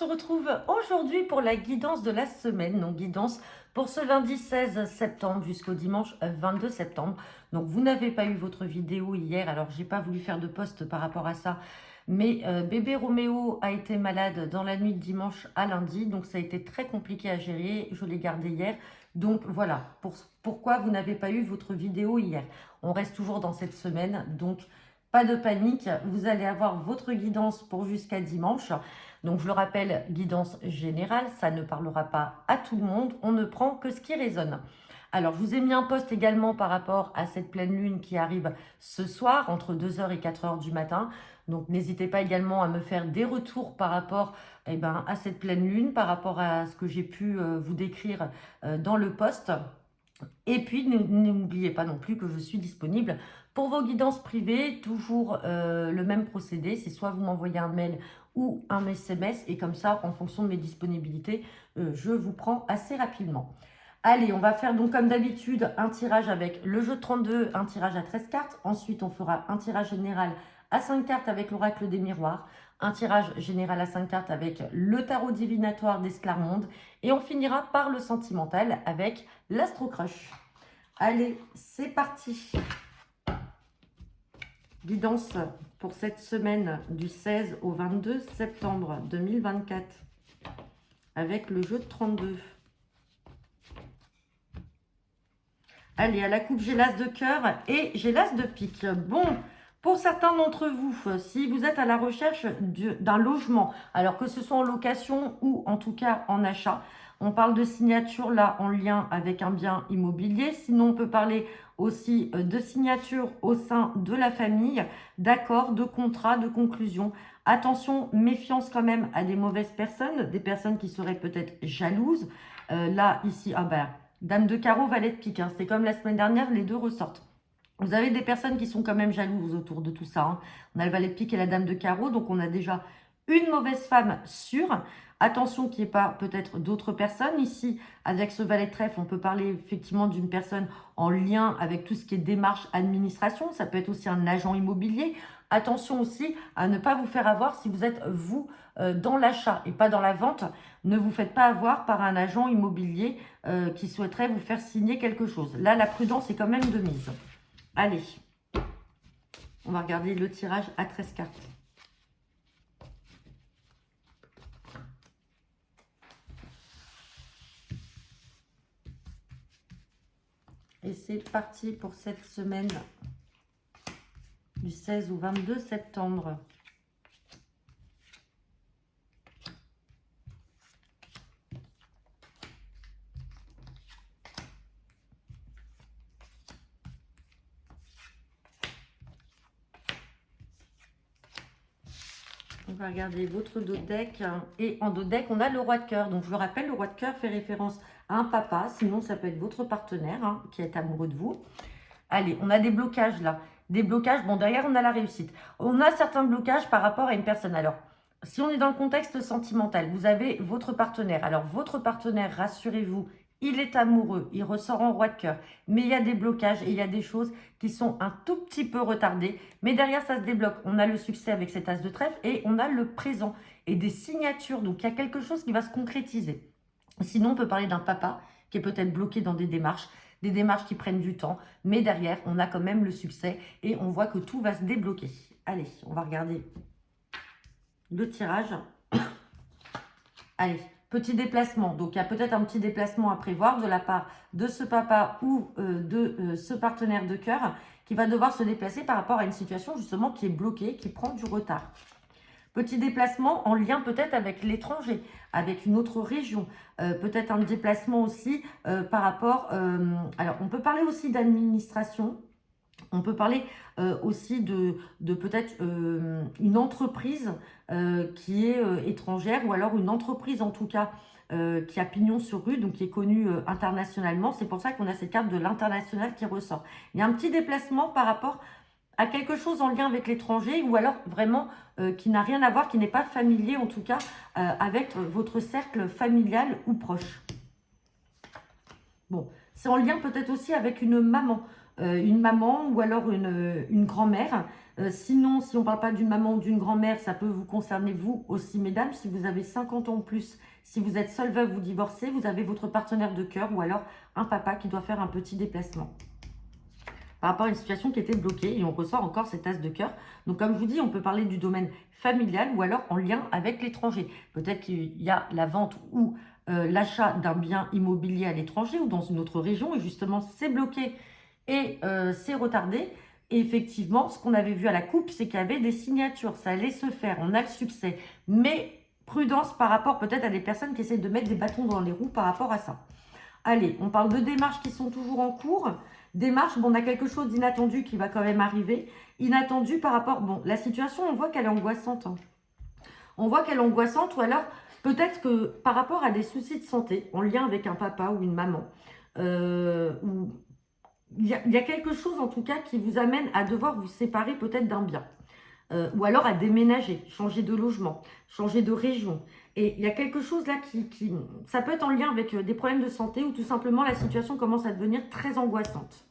se retrouve aujourd'hui pour la guidance de la semaine. Donc guidance pour ce lundi 16 septembre jusqu'au dimanche 22 septembre. Donc vous n'avez pas eu votre vidéo hier, alors j'ai pas voulu faire de post par rapport à ça. Mais bébé Roméo a été malade dans la nuit de dimanche à lundi, donc ça a été très compliqué à gérer. Je l'ai gardé hier. Donc voilà, pourquoi vous n'avez pas eu votre vidéo hier. On reste toujours dans cette semaine, donc pas de panique. Vous allez avoir votre guidance pour jusqu'à dimanche. Donc je le rappelle, guidance générale, ça ne parlera pas à tout le monde. On ne prend que ce qui résonne. Alors, je vous ai mis un post également par rapport à cette pleine lune qui arrive ce soir, entre 2h et 4h du matin. Donc, n'hésitez pas également à me faire des retours par rapport à cette pleine lune, par rapport à ce que j'ai pu vous décrire dans le post. Et puis, n'oubliez pas non plus que je suis disponible pour vos guidances privées. Toujours le même procédé, c'est soit vous m'envoyez un mail ou un SMS. Et comme ça, en fonction de mes disponibilités, je vous prends assez rapidement. Allez, on va faire donc comme d'habitude un tirage avec le jeu de 32, un tirage à 13 cartes. Ensuite, on fera un tirage général à 5 cartes avec l'oracle des miroirs, un tirage général à 5 cartes avec le tarot divinatoire d'Esclarmonde et on finira par le sentimental avec l'Astro Crush. Allez, c'est parti. Guidance pour cette semaine du 16 au 22 septembre 2024 avec le jeu de 32. Allez, à la coupe, j'ai l'as de cœur et j'ai l'as de pique. Bon, pour certains d'entre vous, si vous êtes à la recherche d'un logement, alors que ce soit en location ou en tout cas en achat, on parle de signature là en lien avec un bien immobilier. Sinon, on peut parler aussi de signature au sein de la famille, d'accord, de contrat, de conclusion. Attention, méfiance quand même à des mauvaises personnes, des personnes qui seraient peut-être jalouses. Là, ici, ah ben... Dame de carreau, valet de pique. Hein. C'est comme la semaine dernière, les deux ressortent. Vous avez des personnes qui sont quand même jalouses autour de tout ça. Hein. On a le valet de pique et la dame de carreau. Donc, on a déjà une mauvaise femme sûre. Attention qu'il n'y ait pas peut-être d'autres personnes. Ici, avec ce valet de trèfle, on peut parler effectivement d'une personne en lien avec tout ce qui est démarche administration. Ça peut être aussi un agent immobilier. Attention aussi à ne pas vous faire avoir si vous êtes, vous, dans l'achat et pas dans la vente. Ne vous faites pas avoir par un agent immobilier qui souhaiterait vous faire signer quelque chose. Là, la prudence est quand même de mise. Allez, on va regarder le tirage à 13 cartes. Et c'est parti pour cette semaine du 16 au 22 septembre. On va regarder votre dos de deck. Et en dos de deck, on a le roi de cœur. Donc, je le rappelle, le roi de cœur fait référence à un papa. Sinon, ça peut être votre partenaire qui est amoureux de vous. Allez, on a des blocages là. Des blocages. Bon, derrière, on a la réussite. On a certains blocages par rapport à une personne. Alors, si on est dans le contexte sentimental, vous avez votre partenaire. Alors, votre partenaire, rassurez-vous, il est amoureux, il ressort en roi de cœur. Mais il y a des blocages et il y a des choses qui sont un tout petit peu retardées. Mais derrière, ça se débloque. On a le succès avec cet as de trèfle et on a le présent et des signatures. Donc, il y a quelque chose qui va se concrétiser. Sinon, on peut parler d'un papa qui est peut-être bloqué dans des démarches qui prennent du temps. Mais derrière, on a quand même le succès et on voit que tout va se débloquer. Allez, on va regarder le tirage. Allez, petit déplacement. Donc, il y a peut-être un petit déplacement à prévoir de la part de ce papa ou de ce partenaire de cœur qui va devoir se déplacer par rapport à une situation justement qui est bloquée, qui prend du retard. Petit déplacement en lien peut-être avec l'étranger, avec une autre région. Peut-être un déplacement aussi par rapport... alors, on peut parler aussi d'administration. On peut parler aussi de peut-être une entreprise qui est étrangère ou alors une entreprise en tout cas qui a pignon sur rue, donc qui est connue internationalement. C'est pour ça qu'on a cette carte de l'international qui ressort. Il y a un petit déplacement par rapport à quelque chose en lien avec l'étranger ou alors vraiment qui n'a rien à voir, qui n'est pas familier en tout cas avec votre cercle familial ou proche. Bon, C'est en lien peut-être aussi avec une maman ou alors une grand-mère. Sinon, si on ne parle pas d'une maman ou d'une grand-mère, ça peut vous concerner vous aussi, mesdames. Si vous avez 50 ans ou plus, si vous êtes seule veuve ou divorcée, vous avez votre partenaire de cœur ou alors un papa qui doit faire un petit déplacement par rapport à une situation qui était bloquée, et on ressort encore cet as de cœur. Donc comme je vous dis, on peut parler du domaine familial ou alors en lien avec l'étranger. Peut-être qu'il y a la vente ou l'achat d'un bien immobilier à l'étranger ou dans une autre région, et justement c'est bloqué et c'est retardé. Et effectivement, ce qu'on avait vu à la coupe, c'est qu'il y avait des signatures, ça allait se faire, on a le succès. Mais prudence par rapport peut-être à des personnes qui essayent de mettre des bâtons dans les roues par rapport à ça. Allez, on parle de démarches qui sont toujours en cours. Démarches, bon, on a quelque chose d'inattendu qui va quand même arriver. Inattendu par rapport... Bon, la situation, on voit qu'elle est angoissante. Hein. On voit qu'elle est angoissante, ou alors peut-être que par rapport à des soucis de santé, en lien avec un papa ou une maman, ou il y a quelque chose en tout cas qui vous amène à devoir vous séparer peut-être d'un bien. Ou alors à déménager, changer de logement, changer de région. Et il y a quelque chose là qui... Ça peut être en lien avec des problèmes de santé ou tout simplement la situation commence à devenir très angoissante.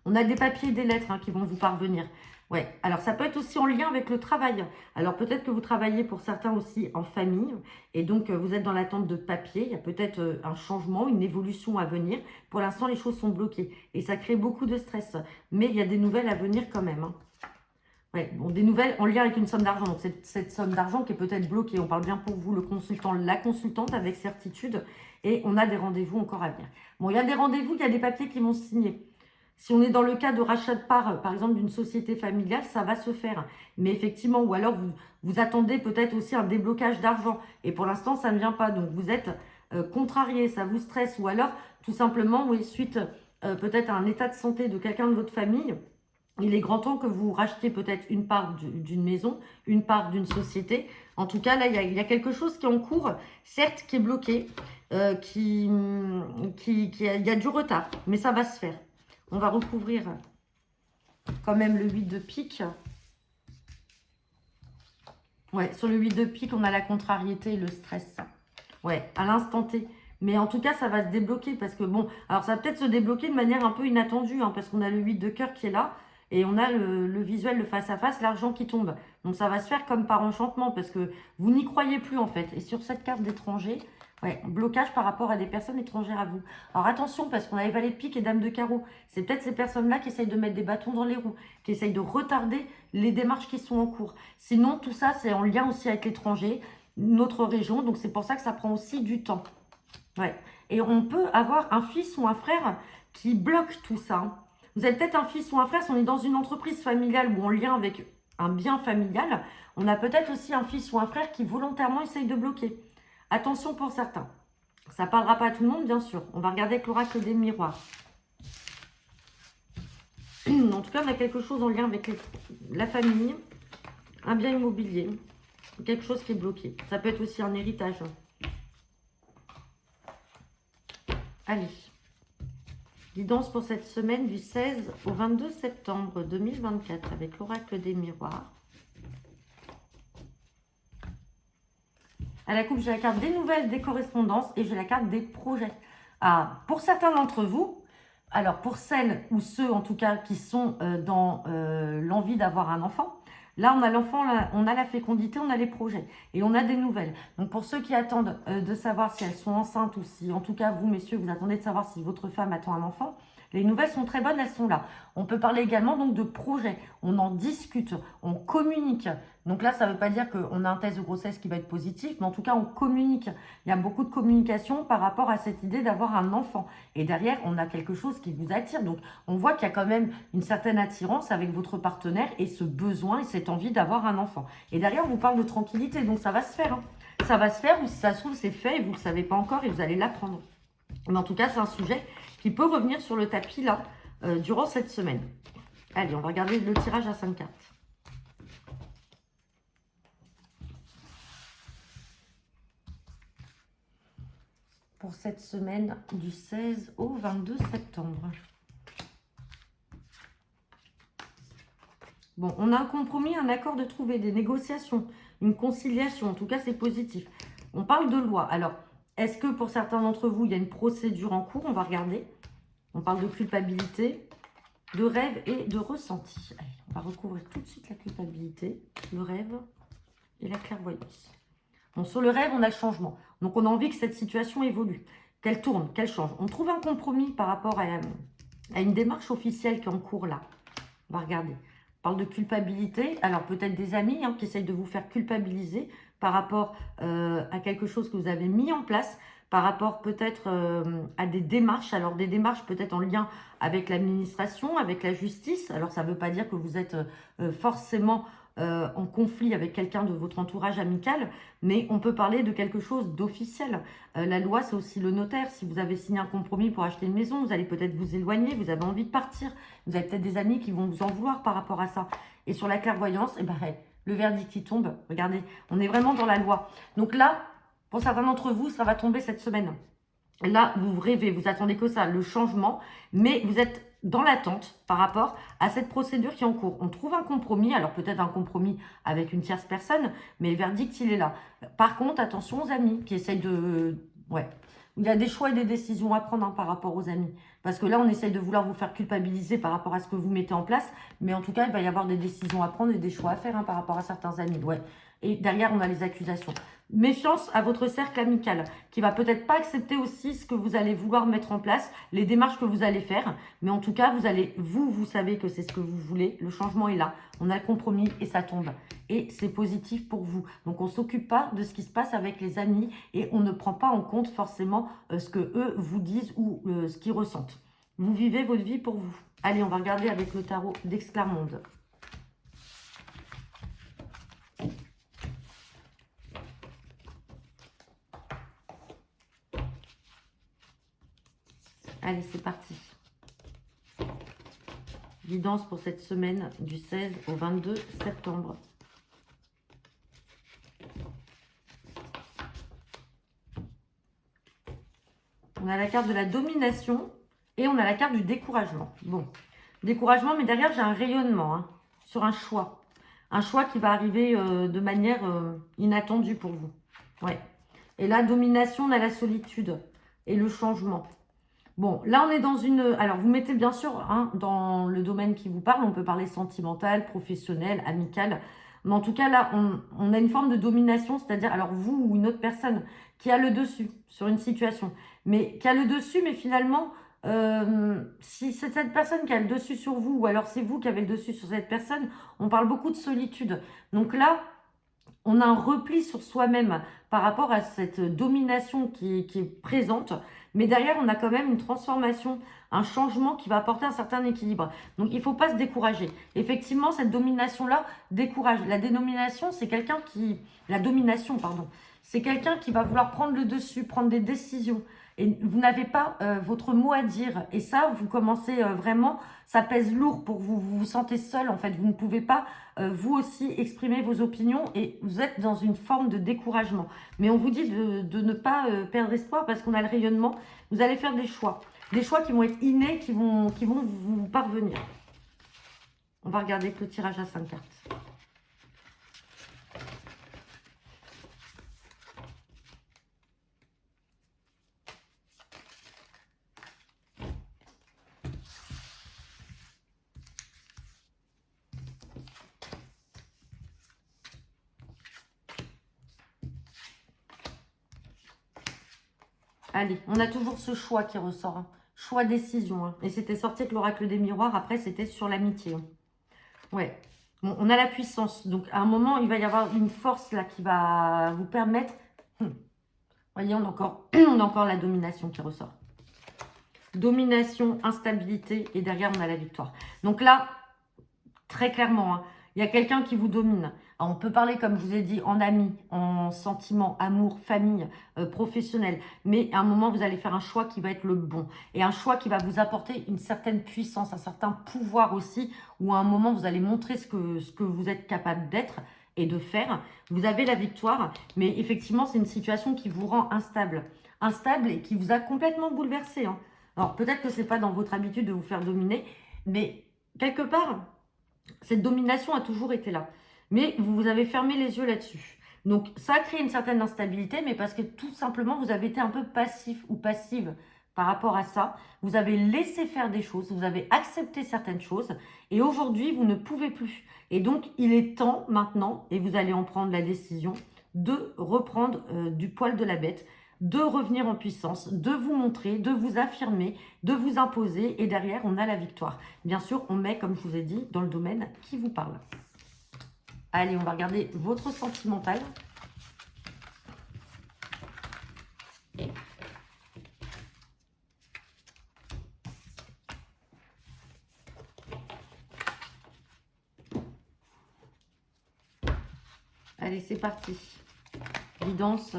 On a des papiers et des lettres qui vont vous parvenir. Ouais, alors ça peut être aussi en lien avec le travail. Alors peut-être que vous travaillez pour certains aussi en famille et donc vous êtes dans l'attente de papiers. Il y a peut-être un changement, une évolution à venir. Pour l'instant, les choses sont bloquées et ça crée beaucoup de stress. Mais il y a des nouvelles à venir quand même. Ouais, bon, des nouvelles en lien avec une somme d'argent. Donc, cette somme d'argent qui est peut-être bloquée. On parle bien pour vous, le consultant, la consultante, avec certitude. Et on a des rendez-vous encore à venir. Bon, il y a des rendez-vous, il y a des papiers qui vont se signer. Si on est dans le cas de rachat de part, par exemple, d'une société familiale, ça va se faire. Mais effectivement, ou alors vous attendez peut-être aussi un déblocage d'argent. Et pour l'instant, ça ne vient pas. Donc, vous êtes contrarié, ça vous stresse. Ou alors, tout simplement, oui, suite peut-être à un état de santé de quelqu'un de votre famille, il est grand temps que vous rachetiez peut-être une part d'une maison, une part d'une société. En tout cas, là, il y a quelque chose qui est en cours, certes, qui est bloqué, il y a du retard, mais ça va se faire. On va recouvrir quand même le 8 de pique. Ouais, sur le 8 de pique, on a la contrariété et le stress. Ouais, à l'instant T. Mais en tout cas, ça va se débloquer parce que bon, alors ça va peut-être se débloquer de manière un peu inattendue, parce qu'on a le 8 de cœur qui est là. Et on a le visuel, le face-à-face, l'argent qui tombe. Donc ça va se faire comme par enchantement parce que vous n'y croyez plus en fait. Et sur cette carte d'étranger, ouais, blocage par rapport à des personnes étrangères à vous. Alors attention parce qu'on a les valets de pique et dames de carreau. C'est peut-être ces personnes-là qui essayent de mettre des bâtons dans les roues, qui essayent de retarder les démarches qui sont en cours. Sinon, tout ça, c'est en lien aussi avec l'étranger, notre région. Donc c'est pour ça que ça prend aussi du temps. Ouais. Et on peut avoir un fils ou un frère qui bloque tout ça. Vous avez peut-être un fils ou un frère, si on est dans une entreprise familiale ou en lien avec un bien familial, on a peut-être aussi un fils ou un frère qui volontairement essaye de bloquer. Attention pour certains. Ça ne parlera pas à tout le monde, bien sûr. On va regarder avec l'oracle des miroirs. En tout cas, on a quelque chose en lien avec la famille, un bien immobilier, quelque chose qui est bloqué. Ça peut être aussi un héritage. Allez. Guidance pour cette semaine du 16 au 22 septembre 2024 avec l'oracle des miroirs. À la coupe, j'ai la carte des nouvelles, des correspondances et j'ai la carte des projets. Ah, pour certains d'entre vous, alors pour celles ou ceux en tout cas qui sont dans l'envie d'avoir un enfant, là on a l'enfant, on a la fécondité, on a les projets et on a des nouvelles. Donc pour ceux qui attendent de savoir si elles sont enceintes ou si en tout cas vous messieurs vous attendez de savoir si votre femme attend un enfant, les nouvelles sont très bonnes, elles sont là. On peut parler également donc de projets, on en discute, on communique. Donc là, ça ne veut pas dire qu'on a un test de grossesse qui va être positif, mais en tout cas, on communique. Il y a beaucoup de communication par rapport à cette idée d'avoir un enfant. Et derrière, on a quelque chose qui vous attire. Donc, on voit qu'il y a quand même une certaine attirance avec votre partenaire et ce besoin et cette envie d'avoir un enfant. Et derrière, on vous parle de tranquillité, donc ça va se faire. Ça va se faire, ou si ça se trouve, c'est fait et vous ne le savez pas encore et vous allez l'apprendre. Mais en tout cas, c'est un sujet qui peut revenir sur le tapis là, durant cette semaine. Allez, on va regarder le tirage à 5 cartes. Pour cette semaine du 16 au 22 septembre. Bon, on a un compromis, un accord de trouver, des négociations, une conciliation. En tout cas, c'est positif. On parle de loi. Alors, Est-ce que pour certains d'entre vous, il y a une procédure en cours? On va regarder. On parle de culpabilité, de rêve et de ressenti. Allez, on va recouvrir tout de suite la culpabilité, le rêve et la clairvoyance. Bon, sur le rêve, on a le changement. Donc, on a envie que cette situation évolue, qu'elle tourne, qu'elle change. On trouve un compromis par rapport à une démarche officielle qui est en cours là. On va regarder. On parle de culpabilité. Alors, peut-être des amis qui essayent de vous faire culpabiliser par rapport à quelque chose que vous avez mis en place, par rapport peut-être à des démarches. Alors, des démarches peut-être en lien avec l'administration, avec la justice. Alors, ça ne veut pas dire que vous êtes forcément en conflit avec quelqu'un de votre entourage amical, mais on peut parler de quelque chose d'officiel. La loi, c'est aussi le notaire. Si vous avez signé un compromis pour acheter une maison, vous allez peut-être vous éloigner, vous avez envie de partir. Vous avez peut-être des amis qui vont vous en vouloir par rapport à ça. Et sur la clairvoyance, eh ben, le verdict qui tombe, regardez, on est vraiment dans la loi. Donc là, pour certains d'entre vous, ça va tomber cette semaine. Là, vous rêvez, vous attendez que ça, le changement, mais vous êtes dans l'attente par rapport à cette procédure qui est en cours. On trouve un compromis, alors peut-être un compromis avec une tierce personne, mais le verdict, il est là. Par contre, attention aux amis qui essayent de... Ouais, il y a des choix et des décisions à prendre par rapport aux amis. Parce que là, on essaye de vouloir vous faire culpabiliser par rapport à ce que vous mettez en place, mais en tout cas, il va y avoir des décisions à prendre et des choix à faire par rapport à certains amis. Ouais. Et derrière, on a les accusations. Méfiance à votre cercle amical, qui va peut-être pas accepter aussi ce que vous allez vouloir mettre en place, les démarches que vous allez faire. Mais en tout cas, vous savez que c'est ce que vous voulez. Le changement est là. On a le compromis et ça tombe. Et c'est positif pour vous. Donc, on ne s'occupe pas de ce qui se passe avec les amis et on ne prend pas en compte forcément ce que eux vous disent ou ce qu'ils ressentent. Vous vivez votre vie pour vous. Allez, on va regarder avec le tarot d'Exclarmonde. Allez, c'est parti. Guidance pour cette semaine du 16 au 22 septembre. On a la carte de la domination et on a la carte du découragement. Bon, découragement, mais derrière, j'ai un rayonnement sur un choix. Un choix qui va arriver de manière inattendue pour vous. Ouais. Et là, domination, on a la solitude et le changement. Bon, là, on est dans une... Alors, vous mettez bien sûr dans le domaine qui vous parle. On peut parler sentimental, professionnel, amical. Mais en tout cas, là, on a une forme de domination, c'est-à-dire, alors vous ou une autre personne qui a le dessus sur une situation. Mais qui a le dessus, mais finalement, si c'est cette personne qui a le dessus sur vous, ou alors c'est vous qui avez le dessus sur cette personne, on parle beaucoup de solitude. Donc là, on a un repli sur soi-même par rapport à cette domination qui est présente. Mais derrière, on a quand même une transformation, un changement qui va apporter un certain équilibre. Donc, il ne faut pas se décourager. Effectivement, cette domination-là décourage. La dénomination, c'est quelqu'un qui... La domination, pardon. C'est quelqu'un qui va vouloir prendre le dessus, prendre des décisions. Et vous n'avez pas votre mot à dire. Et ça, vous commencez vraiment... Ça pèse lourd pour vous. Vous vous sentez seul, en fait. Vous ne pouvez pas, vous aussi, exprimer vos opinions. Et vous êtes dans une forme de découragement. Mais on vous dit de ne pas perdre espoir parce qu'on a le rayonnement. Vous allez faire des choix. Des choix qui vont être innés, qui vont vous parvenir. On va regarder que le tirage à 5 cartes. Allez, on a toujours ce choix qui ressort. Choix, décision. Et c'était sorti avec l'oracle des miroirs. Après, c'était sur l'amitié. Ouais. Bon, on a la puissance. Donc, à un moment, il va y avoir une force là qui va vous permettre... Voyez, on a encore la domination qui ressort. Domination, instabilité. Et derrière, on a la victoire. Donc là, très clairement, il y a quelqu'un qui vous domine. Alors, on peut parler, comme je vous ai dit, en amis, en sentiments, amour, famille, professionnel. Mais à un moment, vous allez faire un choix qui va être le bon. Et un choix qui va vous apporter une certaine puissance, un certain pouvoir aussi. Ou à un moment, vous allez montrer ce que vous êtes capable d'être et de faire. Vous avez la victoire. Mais effectivement, c'est une situation qui vous rend instable. Instable et qui vous a complètement bouleversé. Alors, peut-être que ce n'est pas dans votre habitude de vous faire dominer. Mais quelque part... Cette domination a toujours été là. Mais vous avez fermé les yeux là-dessus. Donc, ça a créé une certaine instabilité, mais parce que tout simplement, vous avez été un peu passif ou passive par rapport à ça. Vous avez laissé faire des choses, vous avez accepté certaines choses, et aujourd'hui, vous ne pouvez plus. Et donc, il est temps maintenant, et vous allez en prendre la décision, de reprendre du poil de la bête, de revenir en puissance, de vous montrer, de vous affirmer, de vous imposer, et derrière, on a la victoire. Bien sûr, on met, comme je vous ai dit, dans le domaine qui vous parle. Allez, on va regarder votre sentimental. Allez, c'est parti. Guidance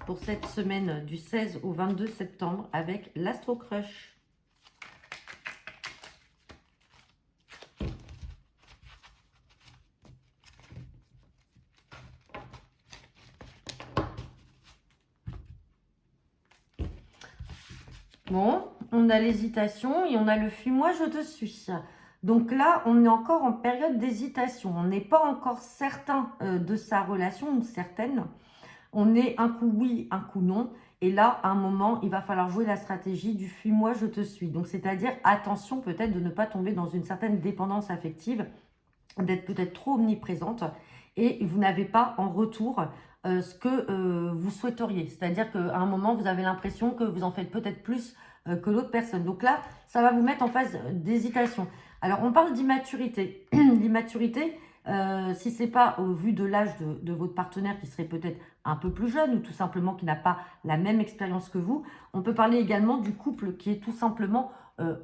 pour cette semaine du 16 au 22 septembre avec l'Astro Crush. Bon, on a l'hésitation et on a le fuis-moi, je te suis. Donc là, on est encore en période d'hésitation. On n'est pas encore certain de sa relation ou certaine. On est un coup oui, un coup non. Et là, à un moment, il va falloir jouer la stratégie du fuis-moi, je te suis. Donc, c'est-à-dire, attention peut-être de ne pas tomber dans une certaine dépendance affective, d'être peut-être trop omniprésente. Et vous n'avez pas en retour ce que vous souhaiteriez. C'est-à-dire qu'à un moment, vous avez l'impression que vous en faites peut-être plus que l'autre personne. Donc là, ça va vous mettre en phase d'hésitation. Alors, on parle d'immaturité. L'immaturité, si ce n'est pas au vu de l'âge de votre partenaire qui serait peut-être un peu plus jeune ou tout simplement qui n'a pas la même expérience que vous, on peut parler également du couple qui est tout simplement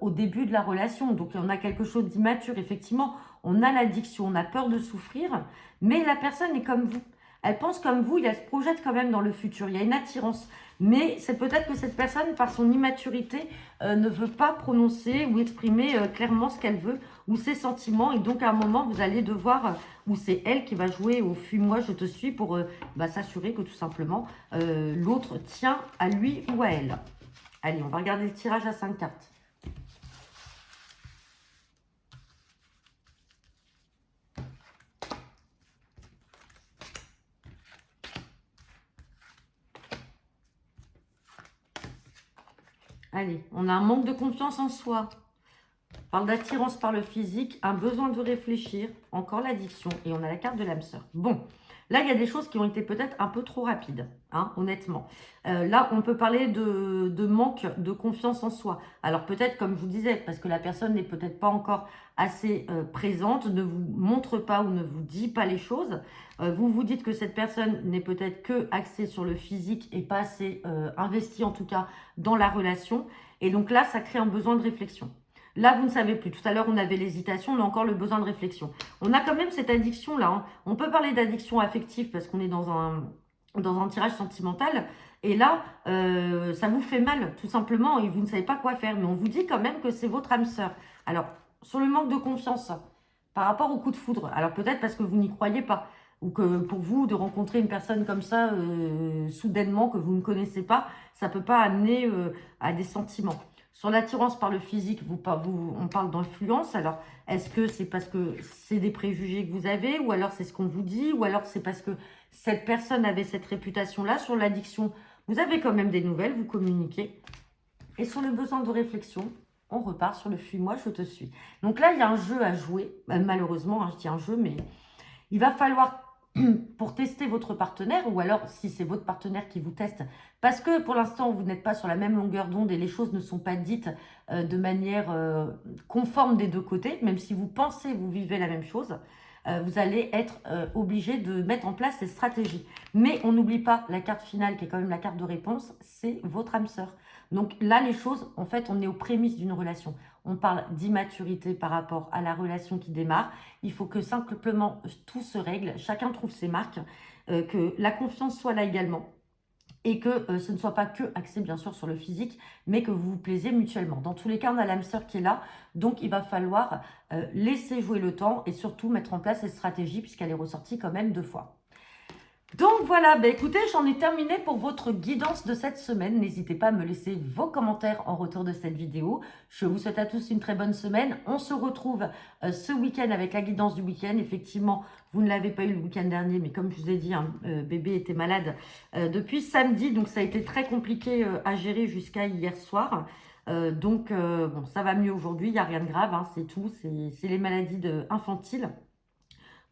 au début de la relation. Donc, on a quelque chose d'immature. Effectivement, on a l'addiction, on a peur de souffrir, mais la personne est comme vous. Elle pense comme vous, elle se projette quand même dans le futur. Il y a une attirance. Mais c'est peut-être que cette personne, par son immaturité, ne veut pas prononcer ou exprimer clairement ce qu'elle veut ou ses sentiments. Et donc, à un moment, vous allez devoir, ou c'est elle qui va jouer au fuis-moi, je te suis, pour s'assurer que tout simplement, l'autre tient à lui ou à elle. Allez, on va regarder le tirage à 5 cartes. Allez, on a un manque de confiance en soi. On parle d'attirance par le physique, un besoin de réfléchir, encore l'addiction, et on a la carte de l'âme sœur. Bon, là, il y a des choses qui ont été peut-être un peu trop rapides, hein, honnêtement. Là, on peut parler de manque de confiance en soi. Alors peut-être, comme je vous disais, parce que la personne n'est peut-être pas encore assez présente, ne vous montre pas ou ne vous dit pas les choses. Vous vous dites que cette personne n'est peut-être que axée sur le physique et pas assez investie, en tout cas, dans la relation. Et donc là, ça crée un besoin de réflexion. Là, vous ne savez plus. Tout à l'heure, on avait l'hésitation, on a encore le besoin de réflexion. On a quand même cette addiction-là. Hein. On peut parler d'addiction affective parce qu'on est dans un tirage sentimental. Et là, ça vous fait mal, tout simplement, et vous ne savez pas quoi faire. Mais on vous dit quand même que c'est votre âme sœur. Alors, sur le manque de confiance par rapport au coup de foudre, alors peut-être parce que vous n'y croyez pas, ou que pour vous, de rencontrer une personne comme ça, soudainement, que vous ne connaissez pas, ça ne peut pas amener à des sentiments. Sur l'attirance par le physique, on parle d'influence. Alors, est-ce que c'est parce que c'est des préjugés que vous avez, ou alors c'est ce qu'on vous dit, ou alors c'est parce que cette personne avait cette réputation-là? Sur l'addiction, vous avez quand même des nouvelles, vous communiquez. Et sur le besoin de réflexion, on repart sur le fuis-moi, je te suis. Donc là, il y a un jeu à jouer. Malheureusement, hein, je dis un jeu, mais il va falloir, pour tester votre partenaire, ou alors si c'est votre partenaire qui vous teste, parce que pour l'instant vous n'êtes pas sur la même longueur d'onde et les choses ne sont pas dites de manière conforme des deux côtés, même si vous pensez, vous vivez la même chose, vous allez être obligé de mettre en place ces stratégies. Mais on n'oublie pas la carte finale qui est quand même la carte de réponse, c'est votre âme sœur. Donc là, les choses, en fait, on est aux prémices d'une relation. On parle d'immaturité par rapport à la relation qui démarre. Il faut que simplement tout se règle, chacun trouve ses marques, que la confiance soit là également. Et que ce ne soit pas que axé bien sûr sur le physique, mais que vous vous plaisez mutuellement. Dans tous les cas, on a l'âme sœur qui est là, donc il va falloir laisser jouer le temps et surtout mettre en place cette stratégie puisqu'elle est ressortie quand même 2 fois. Donc voilà, bah écoutez, j'en ai terminé pour votre guidance de cette semaine. N'hésitez pas à me laisser vos commentaires en retour de cette vidéo. Je vous souhaite à tous une très bonne semaine. On se retrouve ce week-end avec la guidance du week-end. Effectivement, vous ne l'avez pas eu le week-end dernier, mais comme je vous ai dit, hein, bébé était malade depuis samedi, donc ça a été très compliqué à gérer jusqu'à hier soir. Bon, ça va mieux aujourd'hui, il n'y a rien de grave, hein, c'est tout, c'est les maladies infantiles.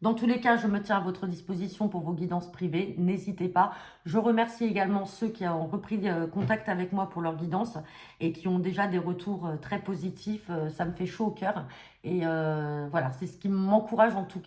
Dans tous les cas, je me tiens à votre disposition pour vos guidances privées. N'hésitez pas. Je remercie également ceux qui ont repris contact avec moi pour leur guidance et qui ont déjà des retours très positifs. Ça me fait chaud au cœur. Et voilà, c'est ce qui m'encourage en tout cas.